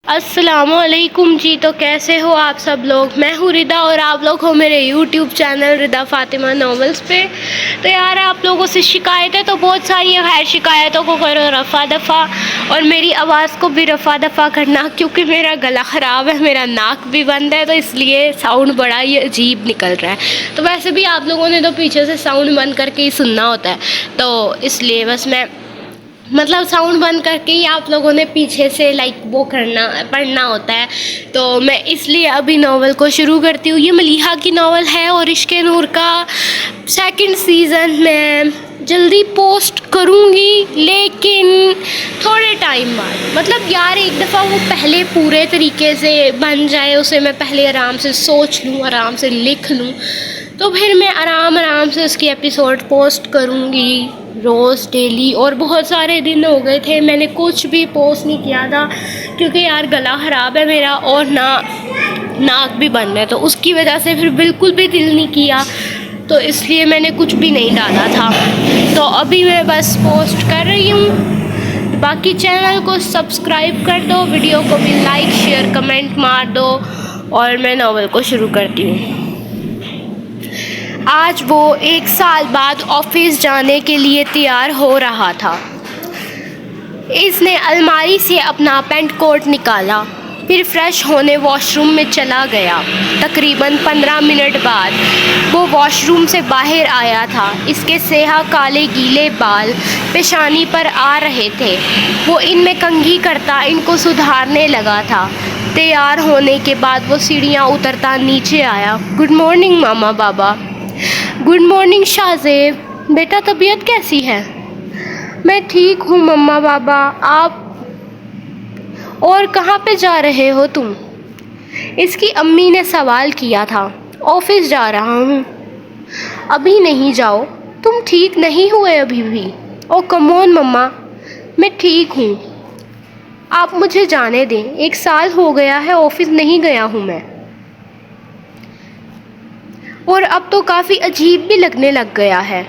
السلام علیکم جی، تو کیسے ہو آپ سب لوگ؟ میں ہوں ردا اور آپ لوگ ہو میرے یوٹیوب چینل ردا فاطمہ ناولز پہ۔ تو یار آپ لوگوں سے شکایتیں تو بہت ساری ہیں، خیر شکایتوں کو کرو رفع دفع، اور میری آواز کو بھی رفع دفع کرنا، کیونکہ میرا گلا خراب ہے، میرا ناک بھی بند ہے، تو اس لیے ساؤنڈ بڑا ہی عجیب نکل رہا ہے۔ تو ویسے بھی آپ لوگوں نے تو پیچھے سے ساؤنڈ بند کر کے ہی سننا ہوتا ہے، تو اس لیے بس میں ساؤنڈ بند کر کے ہی آپ لوگوں نے پیچھے سے وہ پڑھنا ہوتا ہے۔ تو میں اس لیے ابھی ناول کو شروع کرتی ہوں۔ یہ ملیحہ کی ناول ہے اور عشق نور کا سیکنڈ سیزن میں جلدی پوسٹ کروں گی، لیکن تھوڑے ٹائم بعد، یار ایک دفعہ وہ پہلے پورے طریقے سے بن جائے، اسے میں پہلے آرام سے سوچ لوں، آرام سے لکھ لوں، تو پھر میں آرام سے اس کی ایپیسوڈ پوسٹ کروں گی روز ڈیلی۔ اور بہت سارے دن ہو گئے تھے میں نے کچھ بھی پوسٹ نہیں کیا تھا، کیونکہ یار گلا خراب ہے میرا اور ناک بھی بند ہے، تو اس کی وجہ سے پھر بالکل بھی دل نہیں کیا، تو اس لیے میں نے کچھ بھی نہیں ڈالا تھا۔ تو ابھی میں بس پوسٹ کر رہی ہوں۔ باقی چینل کو سبسکرائب کر دو، ویڈیو کو بھی لائک شیئر کمنٹ مار دو، اور میں ناول کو شروع کرتی ہوں۔ آج وہ 1 سال بعد آفس جانے کے لیے تیار ہو رہا تھا۔ اس نے الماری سے اپنا پینٹ کوٹ نکالا، پھر فریش ہونے واش روم میں چلا گیا۔ تقریباً 15 منٹ بعد وہ واش روم سے باہر آیا تھا۔ اس کے سیاہ کالے گیلے بال پیشانی پر آ رہے تھے، وہ ان میں کنگھی کرتا ان کو سدھارنے لگا تھا۔ تیار ہونے کے بعد وہ سیڑھیاں اترتا نیچے آیا۔ گڈ مارننگ ماما بابا۔ گڈ مارننگ شاہ زیب، بیٹا طبیعت کیسی ہے؟ میں ٹھیک ہوں مما بابا، آپ اور کہاں پہ جا رہے ہو تم؟ اس کی امی نے سوال کیا تھا۔ آفس جا رہا ہوں۔ ابھی نہیں جاؤ، تم ٹھیک نہیں ہوئے ابھی بھی۔ او کم آن مما، میں ٹھیک ہوں، آپ مجھے جانے دیں، 1 سال ہو گیا ہے آفس نہیں گیا ہوں میں، اور اب تو کافی عجیب بھی لگنے لگ گیا ہے۔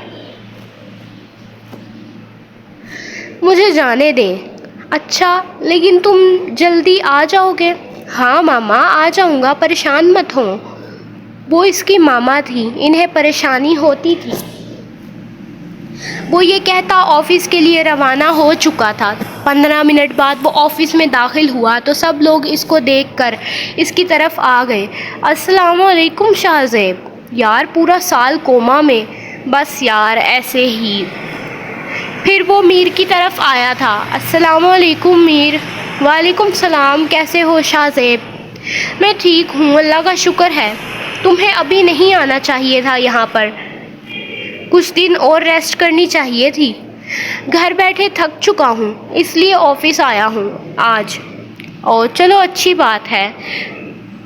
مجھے جانے دیں۔ اچھا، لیکن تم جلدی آ جاؤ گے؟ ہاں ماما، آ جاؤں گا، پریشان مت ہو۔ وہ اس کی ماما تھی، انہیں پریشانی ہوتی تھی۔ وہ یہ کہتا آفس کے لیے روانہ ہو چکا تھا۔ 15 منٹ بعد وہ آفس میں داخل ہوا تو سب لوگ اس کو دیکھ کر اس کی طرف آ گئے۔ السلام علیکم شاہ زیب۔ یار پورا سال کوما میں، بس یار ایسے ہی۔ پھر وہ میر کی طرف آیا تھا۔ السلام علیکم میر۔ وعلیکم السلام، کیسے ہو شاہ زیب؟ میں ٹھیک ہوں، اللہ کا شکر ہے۔ تمہیں ابھی نہیں آنا چاہیے تھا یہاں پر، کچھ دن اور ریسٹ کرنی چاہیے تھی۔ گھر بیٹھے تھک چکا ہوں، اس لیے آفس آیا ہوں آج۔ او چلو اچھی بات ہے۔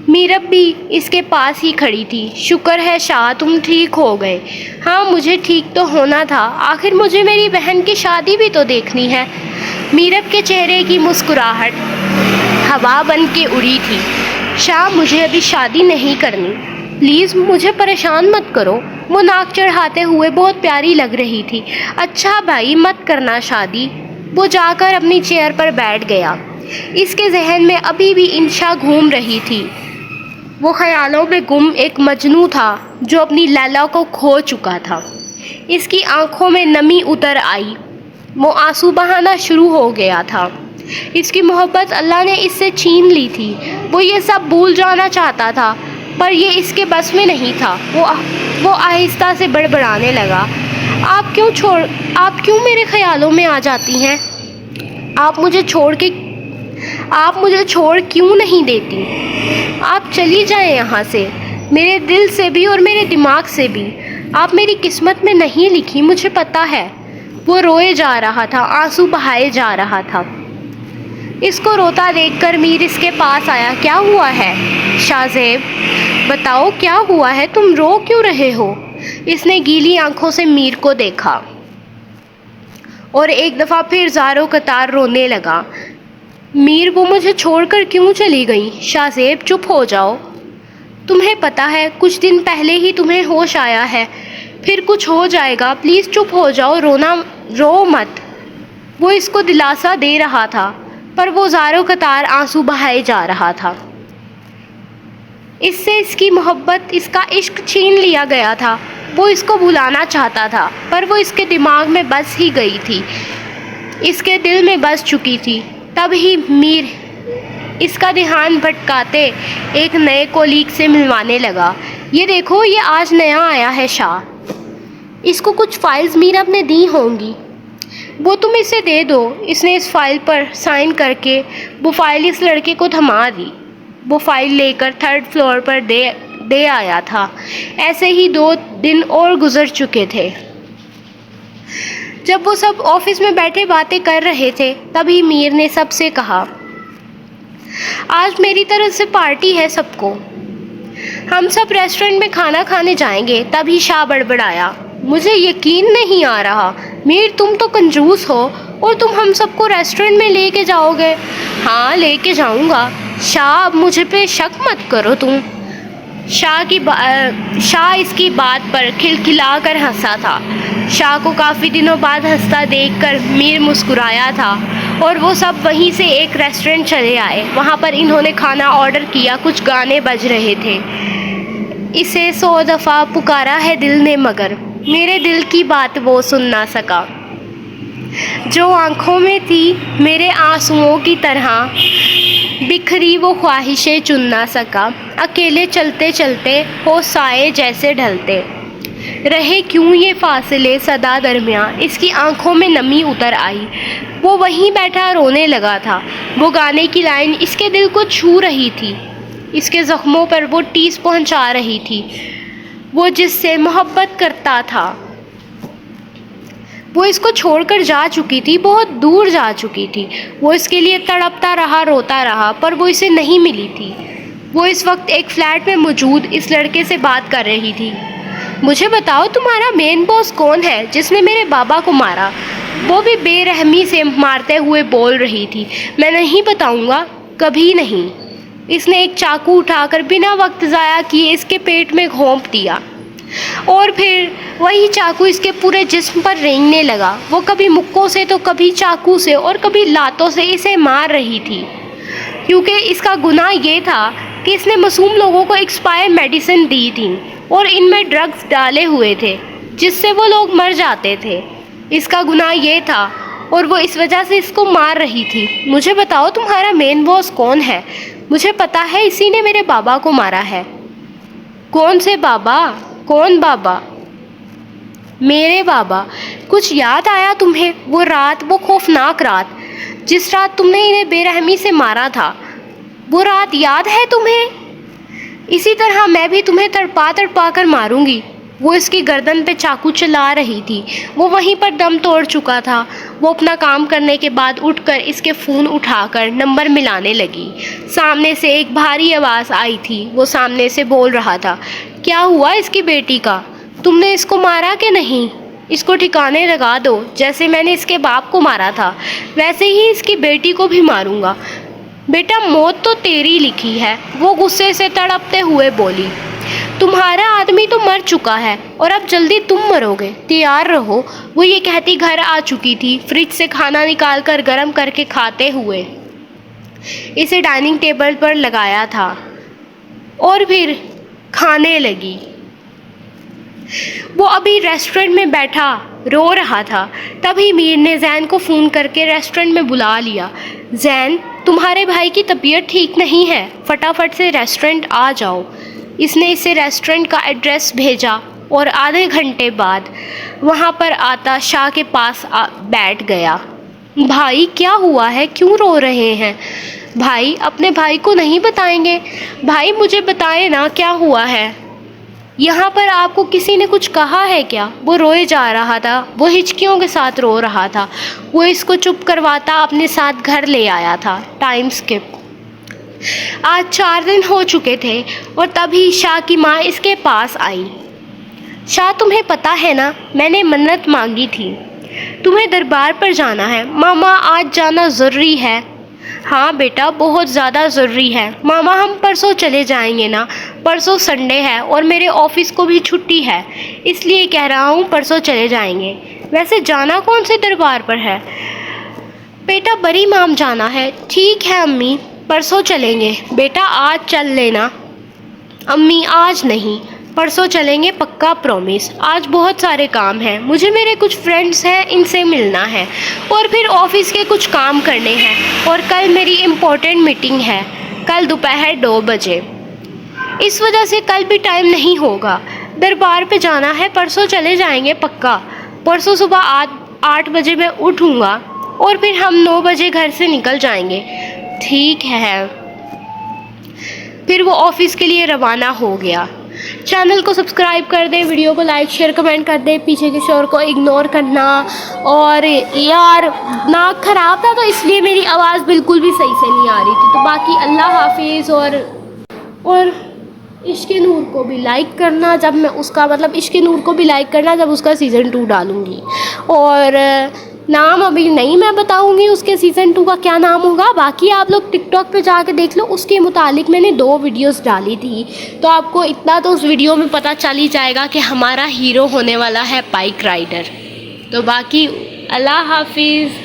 میرب بھی اس کے پاس ہی کھڑی تھی۔ شکر ہے شاہ تم ٹھیک ہو گئے۔ ہاں مجھے ٹھیک تو ہونا تھا، آخر مجھے میری بہن کی شادی بھی تو دیکھنی ہے۔ میرب کے چہرے کی مسکراہٹ ہوا بن کے اڑی تھی۔ شاہ مجھے ابھی شادی نہیں کرنی، پلیز مجھے پریشان مت کرو۔ وہ ناک چڑھاتے ہوئے بہت پیاری لگ رہی تھی۔ اچھا بھائی مت کرنا شادی۔ وہ جا کر اپنی چیئر پر بیٹھ گیا۔ اس کے ذہن میں ابھی بھی انشا گھوم رہی تھی۔ وہ خیالوں میں گم ایک مجنوں تھا جو اپنی لیلا کو کھو چکا تھا۔ اس کی آنکھوں میں نمی اتر آئی، وہ آنسو بہانا شروع ہو گیا تھا۔ اس کی محبت اللہ نے اس سے چھین لی تھی۔ وہ یہ سب بھول جانا چاہتا تھا، پر یہ اس کے بس میں نہیں تھا۔ وہ آہستہ سے بڑبڑانے لگا۔ آپ کیوں میرے خیالوں میں آ جاتی ہیں؟ آپ مجھے چھوڑ کیوں نہیں دیتی؟ آپ چلی جائیں یہاں سے، میرے دل سے بھی اور میرے دماغ سے بھی۔ آپ میری قسمت میں نہیں لکھی، مجھے پتا ہے۔ وہ روئے جا رہا تھا، آنسو بہائے جا رہا تھا۔ اس کو روتا دیکھ کر میر اس کے پاس آیا۔ کیا ہوا ہے شاہ زیب؟ بتاؤ کیا ہوا ہے، تم رو کیوں رہے ہو؟ اس نے گیلی آنکھوں سے میر کو دیکھا اور ایک دفعہ پھر زاروں قطار رونے لگا۔ میر وہ مجھے چھوڑ کر کیوں چلی گئی؟ شاہ زیب چپ ہو جاؤ، تمہیں پتا ہے کچھ دن پہلے ہی تمہیں ہوش آیا ہے، پھر کچھ ہو جائے گا، پلیز چپ ہو جاؤ، رو مت۔ وہ اس کو دلاسا دے رہا تھا۔ پر وہ زاروں قطار آنسو بہائے جا رہا تھا۔ اس سے اس کی محبت، اس کا عشق چھین لیا گیا تھا۔ وہ اس کو بھلانا چاہتا تھا، پر وہ اس کے دماغ میں بس ہی گئی تھی، اس کے دل میں بس چکی تھی۔ تب ہی میر اس کا دھیان بھٹکاتے ایک نئے کولیگ سے ملوانے لگا۔ یہ دیکھو، یہ آج نیا آیا ہے شاہ، اس کو کچھ فائلز میرب نے دی ہوں گی، وہ تم اسے دے دو۔ اس نے اس فائل پر سائن کر کے وہ فائل اس لڑکے کو تھما دی۔ وہ فائل لے کر 3rd فلور پر دے آیا تھا۔ ایسے ہی 2 دن اور گزر چکے تھے۔ جب وہ سب آفس میں بیٹھے باتیں کر رہے تھے، تبھی میر نے سب سے کہا، آج میری طرف سے پارٹی ہے سب کو، ہم سب ریسٹورنٹ میں کھانا کھانے جائیں گے۔ تبھی شاہ بڑبڑایا، مجھے یقین نہیں آ رہا میر، تم تو کنجوس ہو، اور تم ہم سب کو ریسٹورنٹ میں لے کے جاؤ گے؟ ہاں لے کے جاؤں گا شاہ، اب مجھے پہ شک مت کرو تم۔ شاہ اس کی بات پر کھلکھلا کر ہنسا تھا۔ شاہ کو کافی دنوں بعد ہنستا دیکھ کر میر مسکرایا تھا، اور وہ سب وہیں سے ایک ریسٹورنٹ چلے آئے۔ وہاں پر انہوں نے کھانا آرڈر کیا، کچھ گانے بج رہے تھے۔ اسے 100 دفعہ پکارا ہے دل نے، مگر میرے دل کی بات وہ سن نہ سکا، جو آنکھوں میں تھی میرے آنسوؤں کی طرح بکھری وہ خواہشیں چن نہ سکا۔ اکیلے چلتے چلتے ہو سائے جیسے ڈھلتے رہے، کیوں یہ فاصلے صدا درمیاں، اس کی آنکھوں میں نمی اتر آئی۔ وہ وہیں بیٹھا رونے لگا تھا۔ وہ گانے کی لائن اس کے دل کو چھو رہی تھی، اس کے زخموں پر وہ ٹیس پہنچا رہی تھی۔ وہ جس سے محبت کرتا تھا وہ اس کو چھوڑ کر جا چکی تھی، بہت دور جا چکی تھی۔ وہ اس کے لیے تڑپتا رہا، روتا رہا، پر وہ اسے نہیں ملی تھی۔ وہ اس وقت ایک فلیٹ میں موجود اس لڑکے سے بات کر رہی تھی۔ مجھے بتاؤ، تمہارا مین باس کون ہے جس نے میرے بابا کو مارا؟ وہ بھی بے رحمی سے مارتے ہوئے بول رہی تھی۔ میں نہیں بتاؤں گا، کبھی نہیں۔ اس نے ایک چاقو اٹھا کر بنا وقت ضائع کیے اس کے پیٹ میں گھونپ دیا، اور پھر وہی چاقو اس کے پورے جسم پر رینگنے لگا۔ وہ کبھی مکوں سے تو کبھی چاقو سے اور کبھی لاتوں سے اسے مار رہی تھی، کیونکہ اس کا گناہ یہ تھا کہ اس نے معصوم لوگوں کو ایکسپائر میڈیسن دی تھی، اور ان میں ڈرگز ڈالے ہوئے تھے جس سے وہ لوگ مر جاتے تھے۔ اس کا گناہ یہ تھا، اور وہ اس وجہ سے اس کو مار رہی تھی۔ مجھے بتاؤ، تمہارا مین باس کون ہے؟ مجھے پتا ہے، اسی نے میرے بابا کو مارا ہے۔ کون سے بابا؟ کون بابا؟ میرے بابا۔ کچھ یاد آیا تمہیں؟ وہ رات، وہ خوفناک رات، جس رات تم نے انہیں بے رحمی سے مارا تھا، وہ رات یاد ہے تمہیں؟ اسی طرح میں بھی تمہیں تڑپا تڑپا کر ماروں گی۔ وہ اس کی گردن پہ چاقو چلا رہی تھی۔ وہ وہیں پر دم توڑ چکا تھا۔ وہ اپنا کام کرنے کے بعد اٹھ کر اس کے فون اٹھا کر نمبر ملانے لگی۔ سامنے سے ایک بھاری آواز آئی تھی۔ وہ سامنے سے بول رہا تھا، کیا ہوا اس کی بیٹی کا؟ تم نے اس کو مارا کہ نہیں؟ اس کو ٹھکانے لگا دو، جیسے میں نے اس کے باپ کو مارا تھا ویسے ہی اس کی بیٹی کو بھی ماروں گا۔ بیٹا، موت تو تیری لکھی ہے، وہ غصے سے تڑپتے ہوئے بولی۔ تمہارا آدمی تو مر چکا ہے، اور اب جلدی تم مرو گے، تیار رہو۔ وہ یہ کہتی گھر آ چکی تھی، فریج سے کھانا نکال کر گرم کر کے کھاتے ہوئے اسے ڈائننگ ٹیبل پر لگایا تھا، اور پھر کھانے لگی۔ وہ ابھی ریسٹورنٹ میں بیٹھا رو رہا تھا، تبھی میر نے زین کو فون کر کے ریسٹورنٹ میں بلا لیا۔ زین، تمہارے بھائی کی طبیعت ٹھیک نہیں ہے، فٹافٹ سے ریسٹورنٹ آ جاؤ۔ اس نے اسے ریسٹورنٹ کا ایڈریس بھیجا، اور آدھے گھنٹے بعد وہاں پر آتا شاہ کے پاس بیٹھ گیا۔ بھائی، کیا ہوا ہے؟ کیوں رو رہے ہیں؟ بھائی، اپنے بھائی کو نہیں بتائیں گے؟ بھائی، مجھے بتائیں نا، کیا ہوا ہے؟ یہاں پر آپ کو کسی نے کچھ کہا ہے کیا؟ وہ روئے جا رہا تھا، وہ ہچکیوں کے ساتھ رو رہا تھا۔ وہ اس کو چپ کرواتا اپنے ساتھ گھر لے آیا تھا۔ Time skip. آج 4 دن ہو چکے تھے، اور تبھی شاہ کی ماں اس کے پاس آئی۔ شاہ، تمہیں پتہ ہے نا، میں نے منت مانگی تھی، تمہیں دربار پر جانا ہے۔ ماما، آج جانا ضروری ہے؟ ہاں بیٹا، بہت زیادہ ضروری ہے۔ ماما، ہم پرسوں چلے جائیں گے نا، پرسوں سنڈے ہے اور میرے آفس کو بھی چھٹی ہے، اس لیے کہہ رہا ہوں پرسوں چلے جائیں گے۔ ویسے جانا کون سے دربار پر ہے؟ بیٹا بڑی مام جانا ہے. ٹھیک ہے امی, پرسوں چلیں گے. بیٹا آج چل لینا. امی آج نہیں, پرسوں چلیں گے پکا, پرومس. آج بہت سارے کام ہیں, مجھے میرے کچھ فرینڈس ہیں ان سے ملنا ہے, اور پھر آفس کے کچھ کام کرنے ہیں, اور کل میری امپورٹنٹ میٹنگ ہے, کل دوپہر 2 بجے. اس وجہ سے کل بھی ٹائم نہیں ہوگا. دربار پہ جانا ہے, پرسوں چلے جائیں گے پکا. پرسوں صبح 8 بجے میں اٹھوں گا, اور پھر ہم 9 بجے گھر سے نکل جائیں گے. ٹھیک ہے. پھر وہ آفس کے لیے روانہ ہو گیا. چینل کو سبسکرائب کر دیں, ویڈیو کو لائک شیئر کمنٹ کر دیں, پیچھے کے شور کو اگنور کرنا. اور یار ناک خراب تھا تو اس لیے میری آواز بالکل بھی صحیح سے نہیں آ رہی تھی. تو باقی اللہ حافظ. اور عشق نور کو بھی لائک کرنا جب میں اس کا عشق نور کو بھی لائک کرنا جب اس کا سیزن 2 ڈالوں گی. اور نام ابھی نہیں میں بتاؤں گی اس کے سیزن 2 کا کیا نام ہوگا. باقی آپ لوگ ٹک ٹاک پہ جا کے دیکھ لو, اس کے متعلق میں نے 2 ویڈیوز ڈالی تھی, تو آپ کو اتنا تو اس ویڈیو میں پتہ چل ہی جائے گا کہ ہمارا ہیرو ہونے والا ہے بائک رائڈر. تو باقی اللہ حافظ.